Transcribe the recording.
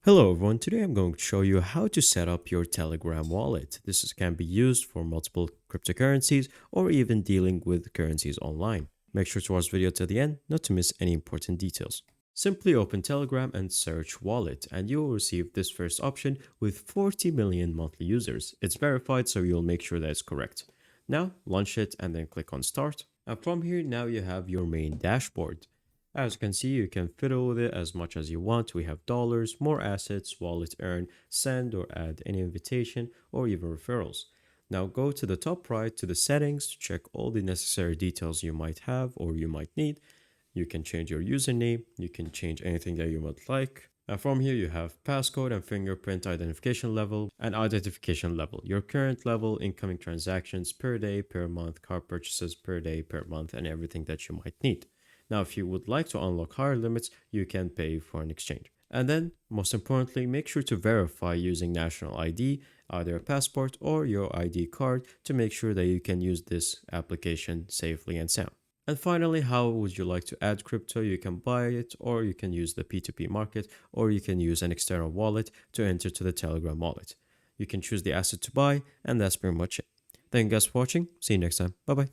Hello everyone, today I'm going to show you how to set up your Telegram wallet. Can be used for multiple cryptocurrencies or even dealing with currencies online. Make sure to watch the video to the end not to miss any important details. Simply open Telegram and search wallet and you will receive this first option with 40 million monthly users. It's verified so you'll make sure that it's correct. Now launch it and then click on start. And from here now you have your main dashboard. As you can see, you can fiddle with it as much as you want. We have dollars, more assets, wallet earn, send or add any invitation, or even referrals. Now go to the top right to the settings to check all the necessary details you might have or you might need. You can change your username, you can change anything that you would like. And from here you have passcode and fingerprint identification level and identification level, your current level, incoming transactions per day, per month, car purchases per day, per month, and everything that you might need. Now, if you would like to unlock higher limits, you can pay for an exchange. And then, most importantly, make sure to verify using national ID, either a passport or your ID card, to make sure that you can use this application safely and sound. And finally, how would you like to add crypto? You can buy it, or you can use the P2P market, or you can use an external wallet to enter to the Telegram wallet. You can choose the asset to buy, and that's pretty much it. Thank you guys for watching. See you next time. Bye bye.